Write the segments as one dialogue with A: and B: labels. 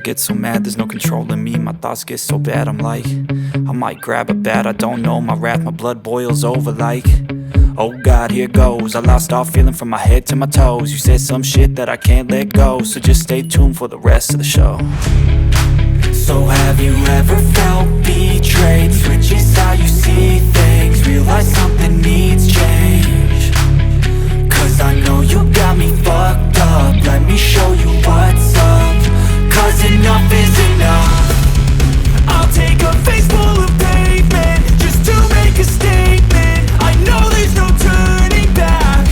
A: get so mad, there's no controlling me. My thoughts get so bad, I'm like, I might grab a bat, I don't know. My wrath, my blood boils over like, oh God, here goes. I lost all feeling from my head to my toes. You said some shit that I can't let go, so just stay tuned for the rest of the show. So have you ever felt betrayed? Switches how you see things, realize something needs change. Cause I know you got me fucked up, let me show you what's up. Cause enough is enough. I'll take a face full of pavement just to make a statement. I know there's no turning back.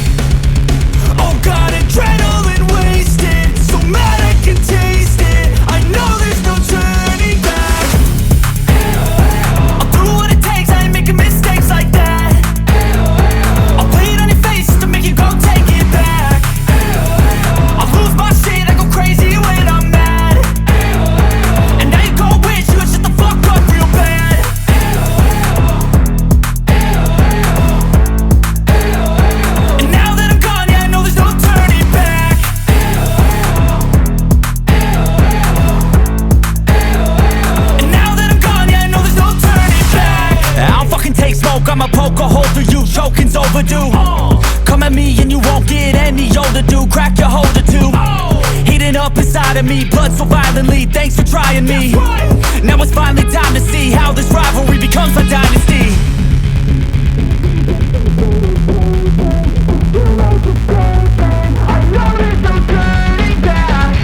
A: Oh God, adrenaline wasted, so mad I can taste it. I know there's no turning back. I'll do what it takes, I ain't making mistakes like that. I'll play it on your face to make you go take it back. I'll lose my shit, I go crazy when I'm mad. And now you go wish you would shut the fuck up real bad. And now that I'm gone, yeah, I know there's no turning back. And now that I'm gone, yeah, I know there's no turning back. I don't fucking take smoke, I'ma poke a hole through you, choking's overdue. Come at me and you won't get any older, dude. Crack your holder too. Heating up inside of me, blood so violently. Thanks for trying me. Now it's finally time to see how this rivalry becomes a dynasty. I know there's no turning back.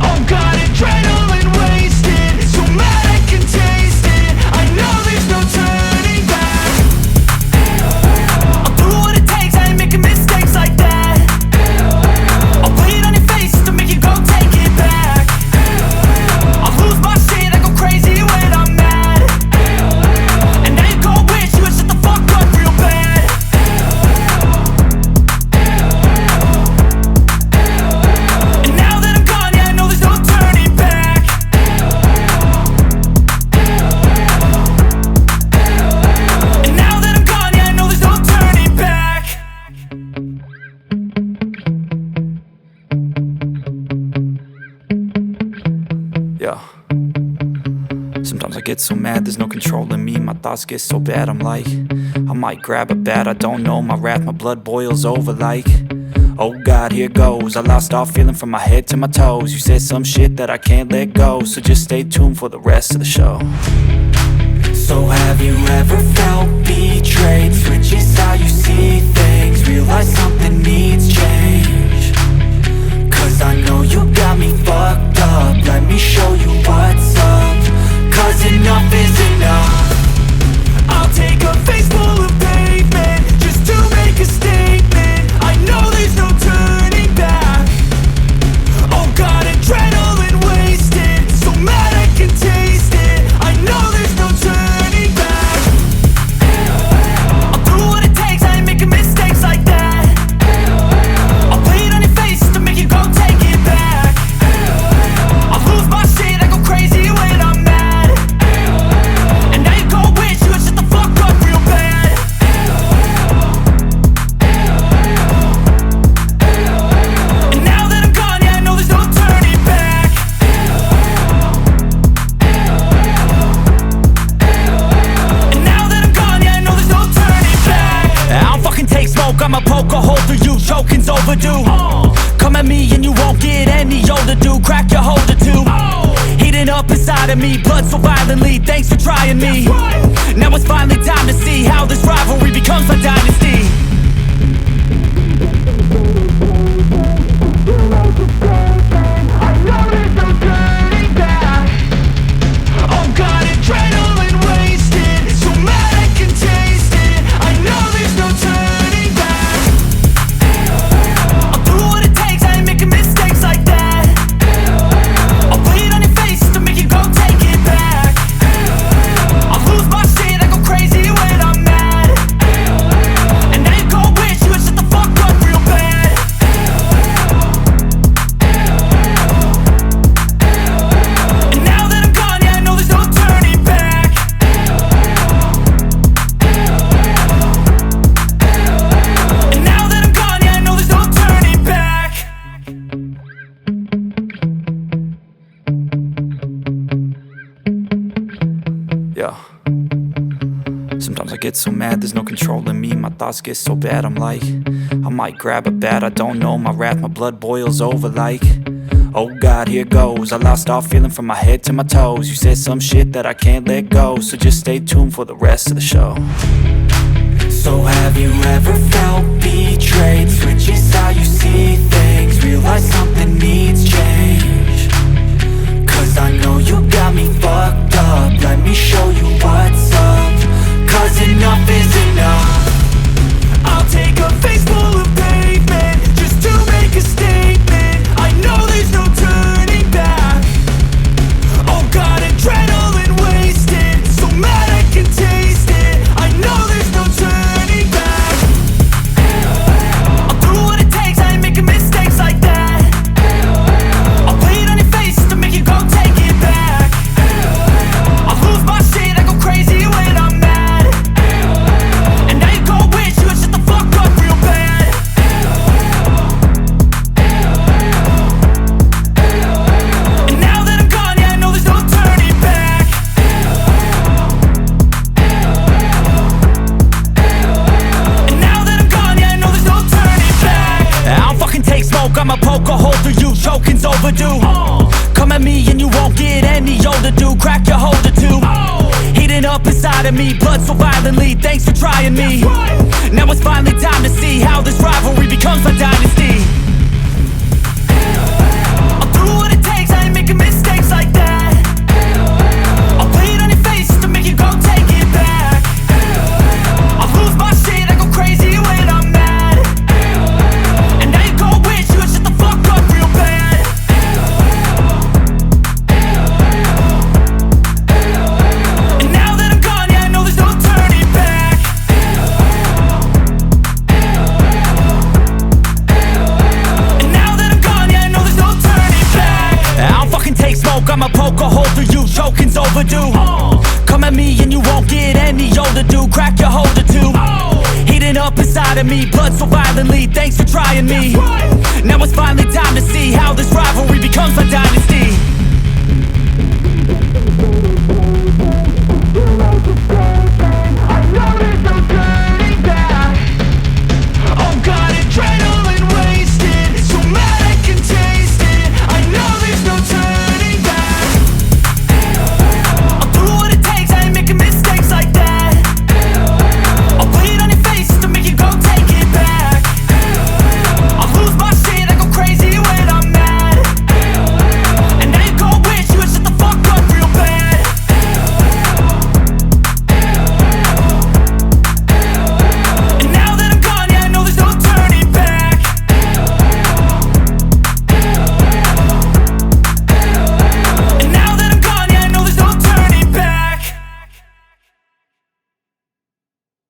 A: Oh God, adrenaline wasted, so mad I can taste it. I know there's no turning back. I'll do what it takes, I ain't making mistakes like that. I'll play it on your face to make you go take it back. I'll lose my shit, I go crazy when I'm mad. And now you go wish you would shut the fuck up real bad. And now that I'm gone, yeah, I know there's no turning back. And now that I'm gone, yeah, I know there's no turning back. Yeah. Sometimes I get so mad, there's no controlling me. My thoughts get so bad, I'm like, I might grab a bat, I don't know. My wrath, my blood boils over like, oh God, here goes. I lost all feeling from my head to my toes. You said some shit that I can't let go, so just stay tuned for the rest of the show. So have you ever felt betrayed? Switches how you see things, realize something needs change. Cause I know you got me fucked up, let me show you what's up. Cause enough is enough. I'll take a face full of pavement just to make a statement. I know there's no turning back. Oh God, adrenaline wasted, so mad I can taste it. I know there's no turning back. I'll do what it takes, I ain't making mistakes like that. I'll play it on your face to make you go take it back. I'll lose my shit, I go crazy when I'm mad. And now you go wish you would shut the fuck up real bad. And now that I'm gone, yeah, I know there's no turning back. And now that I'm gone, yeah, I know there's no turning back. I don't fucking take smoke, I'ma poke a hole through you, choking's overdue. Come at me and you won't get any older, dude. Crack your holder too. Heating up inside of me, blood so violently. Thanks for trying me. Now it's finally time to see how this rivalry becomes a dynasty. I know there's no turning back. Oh God, adrenaline wasted, so mad I can taste it. I know there's no turning back. I'll do what it takes, I ain't making mistakes like that. I'll play it on your face to make you go take it back. I'll lose my shit, I go crazy Sometimes I get so mad, there's no controlling me. My thoughts get so bad, I'm like, I might grab a bat, I don't know. My wrath, my blood boils over like, oh God, here goes. I lost all feeling from my head to my toes. You said some shit that I can't let go, so just stay tuned for the rest of the show. So have you ever felt betrayed? Switches how you see things, realize something needs change. Cause I know you got me fucked up, let me show you what's up. Cause enough is enough. I'll take a face full of pavement just to make a statement. I know there's no turning back. Oh God, adrenaline wasted, so mad I can taste it. I know there's no turning back. I'll do what it takes, I ain't making mistakes like that. I'll play it on your face to make you go take it back. I'll lose my shit, I go crazy when I'm mad. And now you go wish you would shut the fuck up real bad. And now that I'm gone, yeah, I know there's no turning back. And now that I'm gone, yeah, I know there's no turning back. I don't fucking take smoke, I'ma poke a hole through you, choking's overdue. Come at me and you won't get any older, dude, crack your holder too. Heating up inside of me, blood so violently, thanks for trying me. Now it's finally time to see how this rivalry becomes a dynasty. I'll do what it takes, I ain't making mistakes like that. I'll play it on your face to make you go take it back. I'll lose my shit, I go crazy when I'm mad. And now you go wish you would shut the fuck up real bad. And now that I'm gone, yeah, I know there's no turning back. And now that I'm gone, yeah, I know there's no turning back. I don't fucking take smoke, I'ma poke a hole through you, choking's overdue. Come at me and you won't get any older, dude, crack your holder too. Heating up inside of me, blood so violently, thanks for trying me. Now it's finally time to see how this rivalry becomes a dynasty.